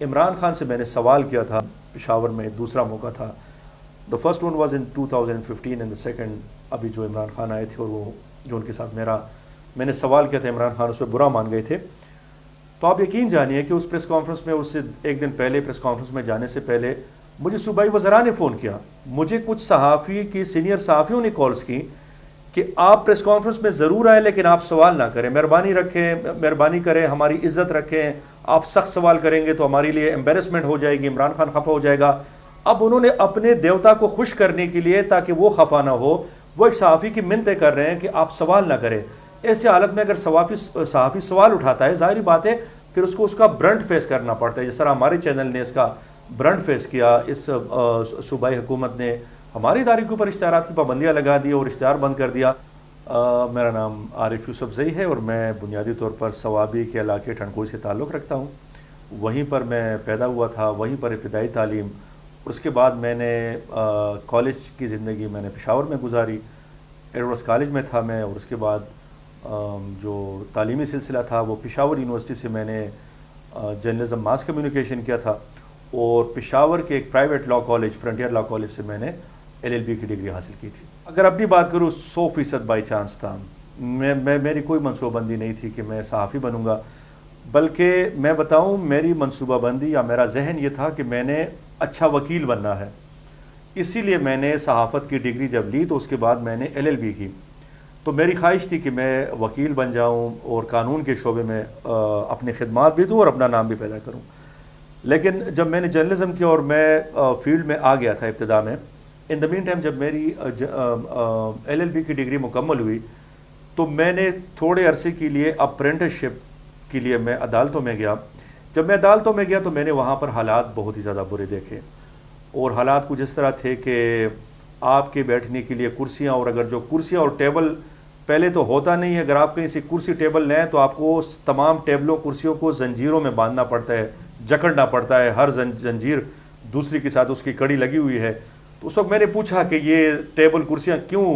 عمران خان سے میں نے سوال کیا تھا پشاور میں، دوسرا موقع تھا. The first one was in 2015 and the second ابھی جو عمران خان آئے تھے اور وہ جو ان کے ساتھ میں نے سوال کیا تھا، عمران خان اس پہ برا مان گئے تھے. تو آپ یقین جانیے کہ اس پریس کانفرنس میں، اس سے ایک دن پہلے پریس کانفرنس میں جانے سے پہلے مجھے صوبائی وزراء نے فون کیا، مجھے کچھ صحافی کی سینئر صحافیوں نے کالز کی کہ آپ پریس کانفرنس میں ضرور آئیں لیکن آپ سوال نہ کریں، مہربانی کریں، ہماری عزت رکھیں، آپ سخت سوال کریں گے تو ہمارے لیے امبیرسمنٹ ہو جائے گی، عمران خان خفا ہو جائے گا. اب انہوں نے اپنے دیوتا کو خوش کرنے کے لیے تاکہ وہ خفا نہ ہو، وہ ایک صحافی کی منتیں کر رہے ہیں کہ آپ سوال نہ کریں. ایسے حالت میں اگر صحافی سوال اٹھاتا ہے، ظاہری بات ہے پھر اس کو اس کا برنٹ فیس کرنا پڑتا ہے، جس طرح ہمارے چینل نے اس کا برنٹ فیس کیا. اس صوبائی حکومت نے ہماری ادارے کے اوپر اشتہارات کی پابندیاں لگا دی اور اشتہار بند کر دیا. میرا نام عارف یوسف زئی ہے اور میں بنیادی طور پر صوابی کے علاقے ٹھنڈکوئی سے تعلق رکھتا ہوں. وہیں پر میں پیدا ہوا تھا، وہیں پر ابتدائی تعلیم، اور اس کے بعد میں نے کالج کی زندگی میں نے پشاور میں گزاری. ایڈورس کالج میں تھا میں، اور اس کے بعد جو تعلیمی سلسلہ تھا وہ پشاور یونیورسٹی سے میں نے جرنلزم ماس کمیونیکیشن کیا تھا، اور پشاور کے ایک private law college frontier law college سے میں نے LLB کی ڈگری حاصل کی تھی. اگر اپنی بات کروں 100% بائی چانس تھا، میری کوئی منصوبہ بندی نہیں تھی کہ میں صحافی بنوں گا، بلکہ میں بتاؤں میری منصوبہ بندی یا میرا ذہن یہ تھا کہ میں نے اچھا وکیل بننا ہے. اسی لیے میں نے صحافت کی ڈگری جب لی تو اس کے بعد میں نے LLB کی. تو میری خواہش تھی کہ میں وکیل بن جاؤں اور قانون کے شعبے میں اپنی خدمات بھی دوں اور اپنا نام بھی پیدا کروں. لیکن جب میں نے جرنلزم کیا اور میں فیلڈ میں آ گیا تھا ابتدا میں، ان دا مین ٹائم جب میری LLB کی ڈگری مکمل ہوئی تو میں نے تھوڑے عرصے کے لیے اپرینٹسشپ کے لیے میں عدالتوں میں گیا. جب میں عدالتوں میں گیا تو میں نے وہاں پر حالات بہت ہی زیادہ برے دیکھے، اور حالات کچھ اس طرح تھے کہ آپ کے بیٹھنے کے لیے کرسیاں، اور اگر جو کرسیاں اور ٹیبل پہلے تو ہوتا نہیں ہے، اگر آپ کہیں سے کرسی ٹیبل لیں تو آپ کو تمام ٹیبلوں کرسیوں کو زنجیروں میں باندھنا پڑتا ہے، جکڑنا پڑتا ہے، ہر زنجیر دوسری کے ساتھ اس کی کڑی لگی ہوئی ہے. تو اس وقت میں نے پوچھا کہ یہ ٹیبل کرسیاں کیوں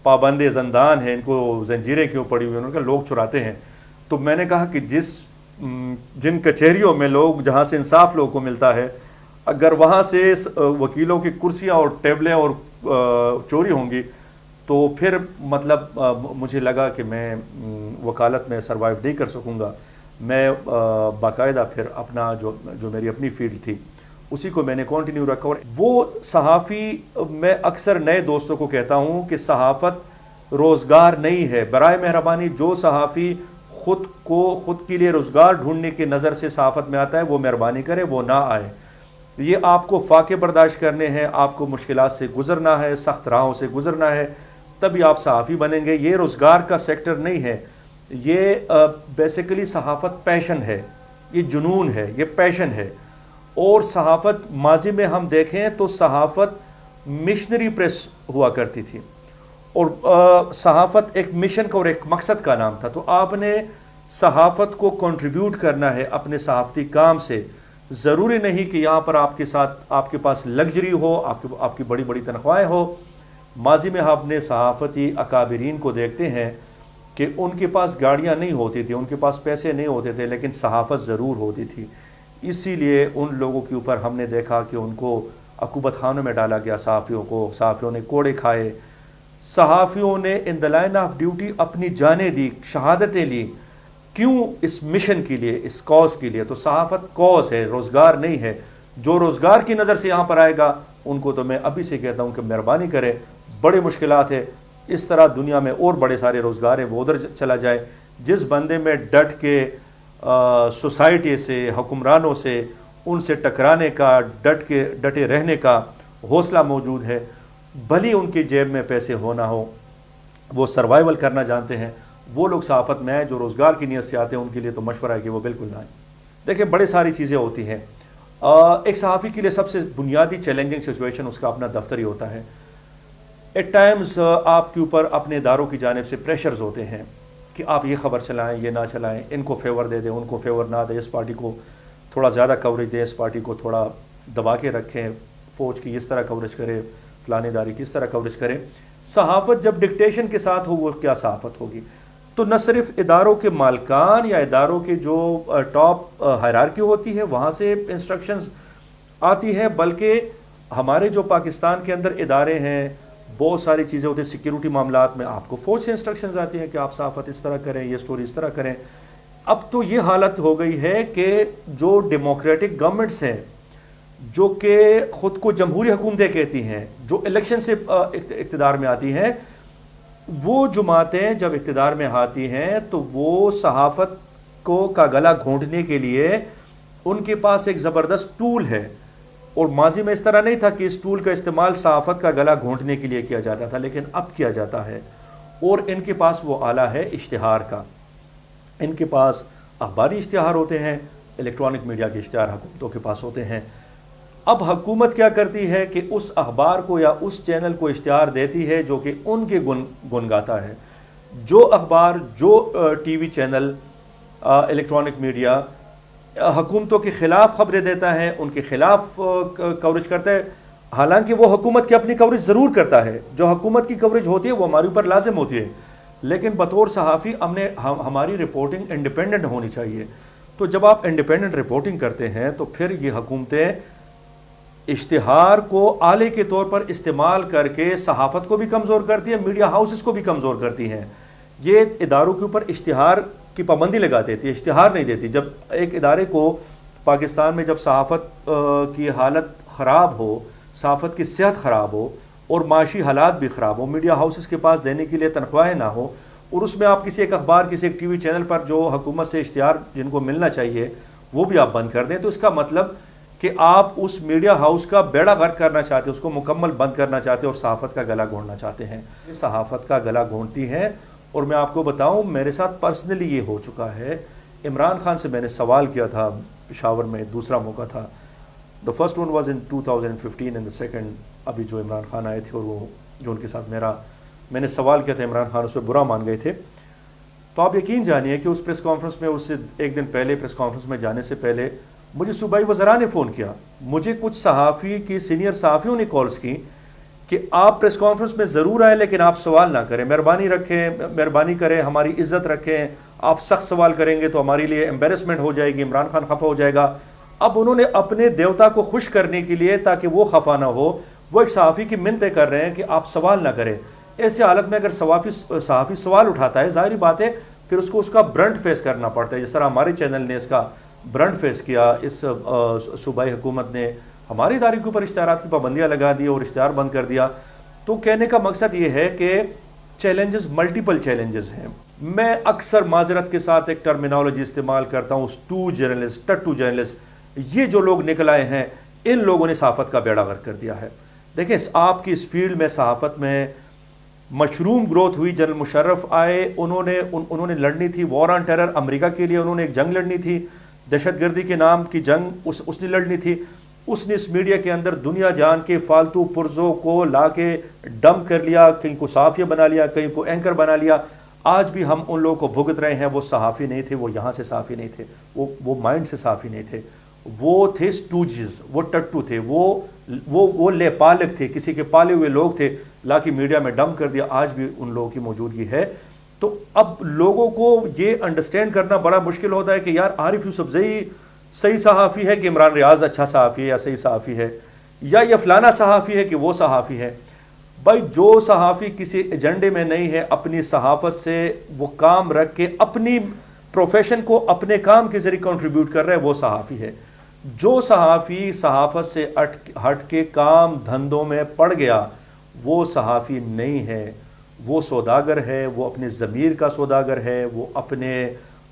پابند زندان ہیں، ان کو زنجیریں کیوں پڑی ہوئی ہیں؟ انہوں نے کہا لوگ چراتے ہیں. تو میں نے کہا کہ جن کچہریوں میں لوگ، جہاں سے انصاف لوگوں کو ملتا ہے، اگر وہاں سے وکیلوں کی کرسیاں اور ٹیبلیں اور چوری ہوں گی تو پھر مطلب مجھے لگا کہ میں وکالت میں سروائیو نہیں کر سکوں گا. میں باقاعدہ پھر اپنا جو میری اپنی فیلڈ تھی اسی کو میں نے کنٹینیو رکھا. اور وہ صحافی، میں اکثر نئے دوستوں کو کہتا ہوں کہ صحافت روزگار نہیں ہے. برائے مہربانی جو صحافی خود کے لیے روزگار ڈھونڈنے کی نظر سے صحافت میں آتا ہے وہ مہربانی کرے، وہ نہ آئے. یہ آپ کو فاقے برداشت کرنے ہیں، آپ کو مشکلات سے گزرنا ہے، سخت راہوں سے گزرنا ہے، تبھی آپ صحافی بنیں گے. یہ روزگار کا سیکٹر نہیں ہے. یہ بیسیکلی صحافت پیشن ہے، یہ جنون ہے، یہ پیشن ہے. اور صحافت ماضی میں ہم دیکھیں تو صحافت مشنری پریس ہوا کرتی تھی، اور صحافت ایک مشن کا اور ایک مقصد کا نام تھا. تو آپ نے صحافت کو کنٹریبیوٹ کرنا ہے اپنے صحافتی کام سے. ضروری نہیں کہ یہاں پر آپ کے پاس لگژری ہو، آپ کی بڑی بڑی تنخواہیں ہو. ماضی میں ہم اپنے صحافتی اکابرین کو دیکھتے ہیں کہ ان کے پاس گاڑیاں نہیں ہوتی تھیں، ان کے پاس پیسے نہیں ہوتے تھے، لیکن صحافت ضرور ہوتی تھی. اسی لیے ان لوگوں کے اوپر ہم نے دیکھا کہ ان کو عقوبت خانوں میں ڈالا گیا. صحافیوں نے کوڑے کھائے، صحافیوں نے ان دی لائن آف ڈیوٹی اپنی جانیں دی، شہادتیں لی. کیوں؟ اس مشن کے لیے، اس کاز کے لیے. تو صحافت کاز ہے، روزگار نہیں ہے. جو روزگار کی نظر سے یہاں پر آئے گا ان کو تو میں ابھی سے کہتا ہوں کہ مہربانی کرے، بڑے مشکلات ہے. اس طرح دنیا میں اور بڑے سارے روزگار ہیں، وہ ادھر چلا جائے. جس بندے میں ڈٹ کے سوسائٹی سے، حکمرانوں سے، ان سے ٹکرانے کا، ڈٹے رہنے کا حوصلہ موجود ہے، بھلی ان کی جیب میں پیسے ہو نہ ہو، وہ سروائیول کرنا جانتے ہیں، وہ لوگ صحافت میں ہیں. جو روزگار کی نیت سے آتے ہیں ان کے لیے تو مشورہ ہے کہ وہ بالکل نہ آئیں. دیکھیں بڑی ساری چیزیں ہوتی ہیں. ایک صحافی کے لیے سب سے بنیادی چیلنجنگ سچویشن اس کا اپنا دفتر ہی ہوتا ہے. ایٹ ٹائمز آپ کے اوپر اپنے اداروں کی جانب سے پریشرز ہوتے ہیں کہ آپ یہ خبر چلائیں، یہ نہ چلائیں، ان کو فیور دے دیں، ان کو فیور نہ دیں، اس پارٹی کو تھوڑا زیادہ کوریج دیں، اس پارٹی کو تھوڑا دبا کے رکھیں، فوج کی اس طرح کوریج کرے، فلانی ادارے کی اس طرح کوریج کریں. صحافت جب ڈکٹیشن کے ساتھ ہو وہ کیا صحافت ہوگی؟ تو نہ صرف اداروں کے مالکان یا اداروں کے جو ٹاپ ہائرارکی ہوتی ہے وہاں سے انسٹرکشنز آتی ہیں، بلکہ ہمارے جو پاکستان کے اندر ادارے ہیں بہت ساری چیزیں ہوتی ہیں، سیکیورٹی معاملات میں آپ کو فوج سے انسٹرکشنز آتی ہیں کہ آپ صحافت اس طرح کریں، یہ سٹوری اس طرح کریں۔ اب تو یہ حالت ہو گئی ہے کہ جو ڈیموکریٹک گورنمنٹس ہیں، جو کہ خود کو جمہوری حکومتیں کہتی ہیں، جو الیکشن سے اقتدار میں آتی ہیں، وہ جماعتیں جب اقتدار میں آتی ہیں تو وہ صحافت کا گلا گھونٹنے کے لیے ان کے پاس ایک زبردست ٹول ہے، اور ماضی میں اس طرح نہیں تھا کہ اس ٹول کا استعمال صحافت کا گلا گھونٹنے کے لیے کیا جاتا تھا، لیکن اب کیا جاتا ہے، اور ان کے پاس وہ آلہ ہے اشتہار کا۔ ان کے پاس اخباری اشتہار ہوتے ہیں، الیکٹرانک میڈیا کے اشتہار حکومتوں کے پاس ہوتے ہیں۔ اب حکومت کیا کرتی ہے کہ اس اخبار کو یا اس چینل کو اشتہار دیتی ہے جو کہ ان کے گن گاتا ہے۔ جو اخبار، جو T V channel, electronic media حکومتوں کے خلاف خبریں دیتا ہے، ان کے خلاف کوریج کرتا ہے، حالانکہ وہ حکومت کی اپنی کوریج ضرور کرتا ہے، جو حکومت کی کوریج ہوتی ہے وہ ہمارے اوپر لازم ہوتی ہے، لیکن بطور صحافی ہماری رپورٹنگ انڈیپینڈنٹ ہونی چاہیے۔ تو جب آپ انڈیپینڈنٹ رپورٹنگ کرتے ہیں تو پھر یہ حکومتیں اشتہار کو آلے کے طور پر استعمال کر کے صحافت کو بھی کمزور کرتی ہیں، میڈیا ہاؤسز کو بھی کمزور کرتی ہیں۔ یہ اداروں کے اوپر اشتہار کی پابندی لگا دیتی ہے، اشتہار نہیں دیتی۔ جب ایک ادارے کو پاکستان میں جب صحافت کی حالت خراب ہو، صحافت کی صحت خراب ہو اور معاشی حالات بھی خراب ہو، میڈیا ہاؤسز کے پاس دینے کے لیے تنخواہیں نہ ہو، اور اس میں آپ کسی ایک اخبار، کسی ایک ٹی وی چینل پر جو حکومت سے اشتہار جن کو ملنا چاہیے وہ بھی آپ بند کر دیں، تو اس کا مطلب کہ آپ اس میڈیا ہاؤس کا بیڑا غرق کرنا چاہتے ہیں، اس کو مکمل بند کرنا چاہتے ہیں اور صحافت کا گلا گھونٹنا چاہتے ہیں۔ یہ صحافت کا گلا گھونٹتی ہیں، اور میں آپ کو بتاؤں میرے ساتھ پرسنلی یہ ہو چکا ہے۔ عمران خان سے میں نے سوال کیا تھا پشاور میں، دوسرا موقع تھا، the first one was in 2015 and the second ابھی جو عمران خان آئے تھے اور وہ جو ان کے ساتھ میں نے سوال کیا تھا، عمران خان اس پہ برا مان گئے تھے۔ تو آپ یقین جانیے کہ اس پریس کانفرنس میں، اس سے ایک دن پہلے پریس کانفرنس میں جانے سے پہلے مجھے صوبائی وزراء نے فون کیا، مجھے کچھ صحافی کی سینئر صحافیوں نے کالز کی کہ آپ پریس کانفرنس میں ضرور آئیں لیکن آپ سوال نہ کریں، مہربانی کریں، ہماری عزت رکھیں، آپ سخت سوال کریں گے تو ہمارے لیے امبیرسمنٹ ہو جائے گی، عمران خان خفا ہو جائے گا۔ اب انہوں نے اپنے دیوتا کو خوش کرنے کے لیے تاکہ وہ خفا نہ ہو، وہ ایک صحافی کی منتیں کر رہے ہیں کہ آپ سوال نہ کریں۔ ایسے حالت میں اگر صحافی سوال اٹھاتا ہے، ظاہری بات ہے پھر اس کو اس کا برنٹ فیس کرنا پڑتا ہے، جس طرح ہمارے چینل نے اس کا برنٹ فیس کیا، اس صوبائی حکومت نے ہماری ادارے کے اوپر اشتہارات کی پابندیاں لگا دی اور اشتہار بند کر دیا۔ تو کہنے کا مقصد یہ ہے کہ چیلنجز ملٹیپل چیلنجز ہیں۔ میں اکثر معذرت کے ساتھ ایک ٹرمینالوجی استعمال کرتا ہوں، ٹٹو جرنلسٹ، یہ جو لوگ نکل آئے ہیں ان لوگوں نے صحافت کا بیڑا غرق کر دیا ہے۔ دیکھیں آپ کی اس فیلڈ میں، صحافت میں مشروم گروتھ ہوئی، جنرل مشرف آئے، انہوں نے لڑنی تھی وار آن ٹیرر، امریکہ کے لیے انہوں نے ایک جنگ لڑنی تھی، دہشت گردی کے نام کی جنگ اس نے لڑنی تھی۔ اس نے اس میڈیا کے اندر دنیا جان کے فالتو پرزوں کو لا کے ڈم کر لیا، کہیں کو صحافی بنا لیا، کہیں کو اینکر بنا لیا۔ آج بھی ہم ان لوگوں کو بھگت رہے ہیں۔ وہ صحافی نہیں تھے، وہ یہاں سے صحافی نہیں تھے، وہ مائنڈ سے صحافی نہیں تھے، وہ تھے سٹوجز، وہ ٹٹو تھے، وہ لے پالک تھے، کسی کے پالے ہوئے لوگ تھے، لا کے میڈیا میں ڈم کر دیا۔ آج بھی ان لوگوں کی موجودگی ہے۔ تو اب لوگوں کو یہ انڈرسٹینڈ کرنا بڑا مشکل ہوتا ہے کہ یار عارف یوسف زئی صحیح صحافی ہے کہ عمران ریاض اچھا صحافی ہے یا صحیح صحافی ہے، یا یہ فلانا صحافی ہے کہ وہ صحافی ہے۔ بھائی جو صحافی کسی ایجنڈے میں نہیں ہے، اپنی صحافت سے وہ کام رکھ کے اپنی پروفیشن کو اپنے کام کے ذریعے کنٹریبیوٹ کر رہا ہے، وہ صحافی ہے۔ جو صحافی صحافت سے ہٹ کے کام دھندوں میں پڑ گیا وہ صحافی نہیں ہے، وہ سوداگر ہے، وہ اپنے ضمیر کا سوداگر ہے، وہ اپنے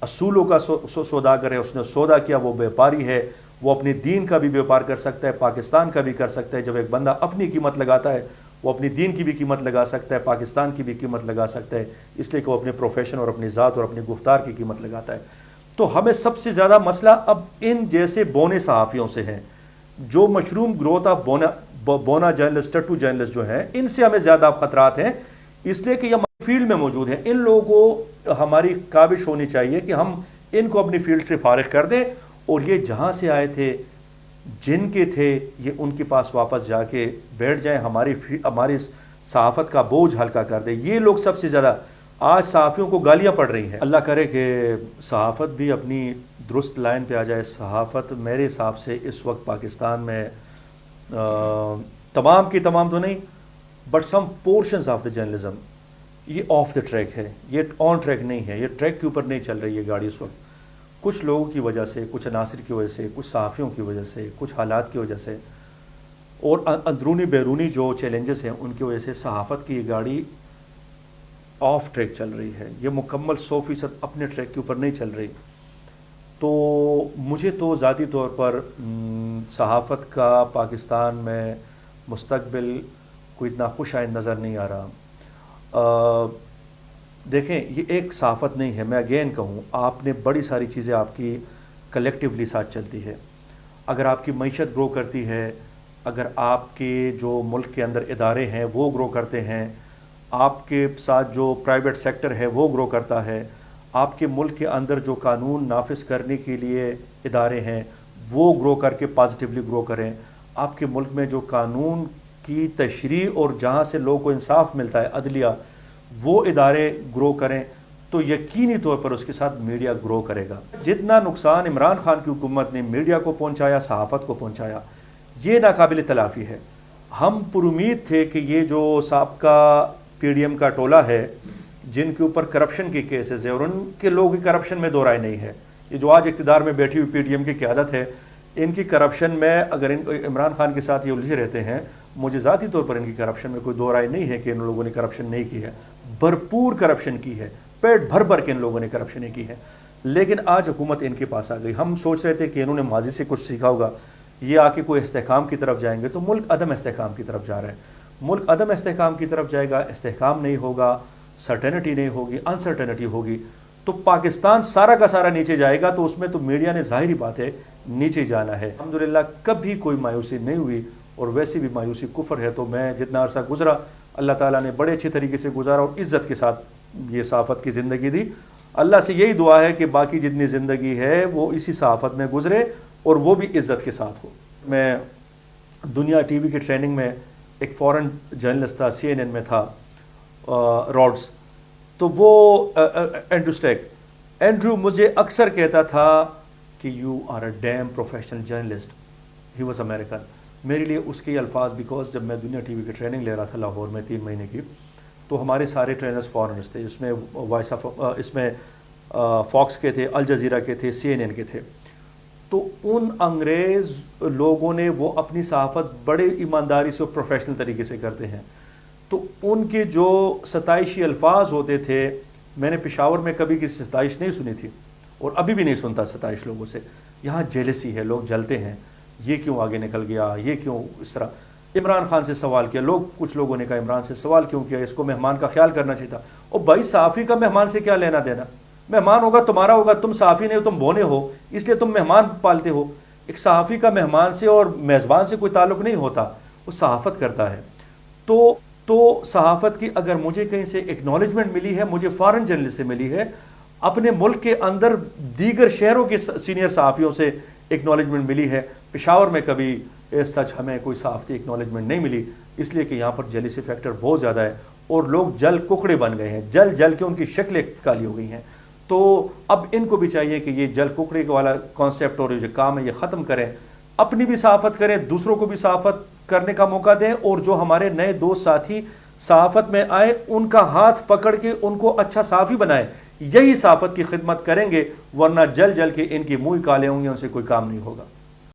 اصولوں کا سوداگر ہے، اس نے سودا کیا، وہ بیپاری ہے، وہ اپنے دین کا بھی بیپار کر سکتا ہے، پاکستان کا بھی کر سکتا ہے۔ جب ایک بندہ اپنی قیمت لگاتا ہے وہ اپنی دین کی بھی قیمت لگا سکتا ہے، پاکستان کی بھی قیمت لگا سکتا ہے، اس لیے کہ وہ اپنے پروفیشن اور اپنی ذات اور اپنی گفتار کی قیمت لگاتا ہے۔ تو ہمیں سب سے زیادہ مسئلہ اب ان جیسے بونے صحافیوں سے ہے، جو مشروم گروتھ آف بونا جرنلسٹ، ٹٹو جرنلسٹ جو ہیں، ان سے ہمیں زیادہ خطرات ہیں، اس لیے کہ یہ فیلڈ میں موجود ہیں۔ ان لوگوں کو ہماری کاوش ہونی چاہیے کہ ہم ان کو اپنی فیلڈ سے فارغ کر دیں، اور یہ جہاں سے آئے تھے، جن کے تھے، یہ ان کے پاس واپس جا کے بیٹھ جائیں، ہماری صحافت کا بوجھ ہلکا کر دیں۔ یہ لوگ سب سے زیادہ آج صحافیوں کو گالیاں پڑ رہی ہیں. اللہ کرے کہ صحافت بھی اپنی درست لائن پہ آ جائے. صحافت میرے حساب سے اس وقت پاکستان میں تمام کی تمام تو نہیں but some portions of the journalism یہ آف دا ٹریک ہے, یہ آن ٹریک نہیں ہے, یہ ٹریک کے اوپر نہیں چل رہی ہے گاڑی اس وقت. کچھ لوگوں کی وجہ سے, کچھ عناصر کی وجہ سے, کچھ صحافیوں کی وجہ سے, کچھ حالات کی وجہ سے اور اندرونی بیرونی جو چیلنجز ہیں ان کی وجہ سے صحافت کی یہ گاڑی آف ٹریک چل رہی ہے. یہ مکمل 100% اپنے ٹریک کے اوپر نہیں چل رہی. تو مجھے تو ذاتی طور پر صحافت کا پاکستان میں مستقبل کوئی اتنا خوش آئند نظر نہیں آ رہا. دیکھیں یہ ایک صحافت نہیں ہے, میں اگین کہوں آپ نے بڑی ساری چیزیں آپ کی کلیکٹیولی ساتھ چلتی ہے. اگر آپ کی معیشت گرو کرتی ہے, اگر آپ کے جو ملک کے اندر ادارے ہیں وہ گرو کرتے ہیں, آپ کے ساتھ جو پرائیویٹ سیکٹر ہے وہ گرو کرتا ہے, آپ کے ملک کے اندر جو قانون نافذ کرنے کے لیے ادارے ہیں وہ گرو کر کے پازیٹیولی گرو کریں, آپ کے ملک میں جو قانون کی تشریح اور جہاں سے لوگوں کو انصاف ملتا ہے عدلیہ وہ ادارے گرو کریں, تو یقینی طور پر اس کے ساتھ میڈیا گرو کرے گا. جتنا نقصان عمران خان کی حکومت نے میڈیا کو پہنچایا, صحافت کو پہنچایا, یہ ناقابل تلافی ہے. ہم پر امید تھے کہ یہ جو سابقہ پی ڈی ایم کا ٹولہ ہے جن کے اوپر کرپشن کے کیسز ہیں اور ان کے لوگوں کی کرپشن میں دو رائے نہیں ہے, یہ جو آج اقتدار میں بیٹھی ہوئی پی ڈی ایم کی قیادت ہے ان کی کرپشن میں اگر عمران خان کے ساتھ یہ الجھے رہتے ہیں, مجھے ذاتی طور پر ان کی کرپشن میں کوئی دو رائے نہیں ہے کہ ان لوگوں نے کرپشن نہیں کی ہے. بھرپور کرپشن کی ہے, پیٹ بھر بھر کے ان لوگوں نے کرپشن کی ہے. لیکن آج حکومت ان کے پاس آ گئی. ہم سوچ رہے تھے کہ انہوں نے ماضی سے کچھ سیکھا ہوگا, یہ آ کے کوئی استحکام کی طرف جائیں گے, تو ملک عدم استحکام کی طرف جا رہا ہے. ملک عدم استحکام کی طرف جائے گا, استحکام نہیں ہوگا, سرٹینٹی نہیں ہوگی, انسرٹینٹی ہوگی, تو پاکستان سارا کا سارا نیچے جائے گا. تو اس میں تو میڈیا نے ظاہری بات ہے نیچے جانا ہے. الحمدللہ کبھی کوئی مایوسی نہیں ہوئی, اور ویسے بھی مایوسی کفر ہے. تو میں جتنا عرصہ گزرا اللہ تعالیٰ نے بڑے اچھے طریقے سے گزارا اور عزت کے ساتھ یہ صحافت کی زندگی دی. اللہ سے یہی دعا ہے کہ باقی جتنی زندگی ہے وہ اسی صحافت میں گزرے اور وہ بھی عزت کے ساتھ ہو. میں دنیا ٹی وی کی ٹریننگ میں ایک فورن جرنلسٹ تھا, سی این این میں تھا, راڈز, تو وہ اینڈریو مجھے اکثر کہتا تھا کہ you are a damn professional journalist. He was American. میرے لیے اس کے الفاظ, بیکاز جب میں دنیا ٹی وی کی ٹریننگ لے رہا تھا لاہور میں 3 مہینے کی, تو ہمارے سارے ٹرینرز فارنرز تھے. اس میں وائس آف اس میں فاکس کے تھے, الجزیرہ کے تھے, سی این این کے تھے. تو ان انگریز لوگوں نے وہ اپنی صحافت بڑے ایمانداری سے اور پروفیشنل طریقے سے کرتے ہیں. تو ان کے جو ستائشی الفاظ ہوتے تھے, میں نے پشاور میں کبھی کسی ستائش نہیں سنی تھی اور ابھی بھی نہیں سنتا ستائش لوگوں سے. یہاں جیلسی ہے, لوگ جلتے ہیں, یہ کیوں آگے نکل گیا, یہ کیوں اس طرح. عمران خان سے سوال کیا, کچھ لوگوں نے کہا عمران سے سوال کیوں کیا, اس کو مہمان کا خیال کرنا چاہیے تھا. اور بھائی صحافی کا مہمان سے کیا لینا دینا, مہمان ہوگا تمہارا ہوگا, تم صحافی نہیں ہو, تم بونے ہو, اس لیے تم مہمان پالتے ہو. ایک صحافی کا مہمان سے اور میزبان سے کوئی تعلق نہیں ہوتا, وہ صحافت کرتا ہے. تو صحافت کی اگر مجھے کہیں سے ایکنالجمنٹ ملی ہے, مجھے فارن جرنلسٹ سے ملی ہے, اپنے ملک کے اندر دیگر شہروں کے سینئر صحافیوں سے ایکنالجمنٹ ملی ہے. پشاور میں کبھی سچ ہمیں کوئی صحافتی ایکنالجمنٹ نہیں ملی, اس لیے کہ یہاں پر جیلیسی فیکٹر بہت زیادہ ہے اور لوگ جل ککڑے بن گئے ہیں, جل کے ان کی شکلیں کالی ہو گئی ہیں. تو اب ان کو بھی چاہیے کہ یہ جل ککڑے والا کانسیپٹ اور جو کام ہے یہ ختم کریں, اپنی بھی صحافت کریں, دوسروں کو بھی صحافت کرنے کا موقع دیں, اور جو ہمارے نئے دوست ساتھی صحافت میں آئے ان کا ہاتھ پکڑ کے ان کو اچھا صحافی بنائیں. یہی صحافت کی خدمت کریں گے, ورنہ جل کے ان کی منہ کالے ہوں گے, ان سے کوئی کام نہیں ہوگا.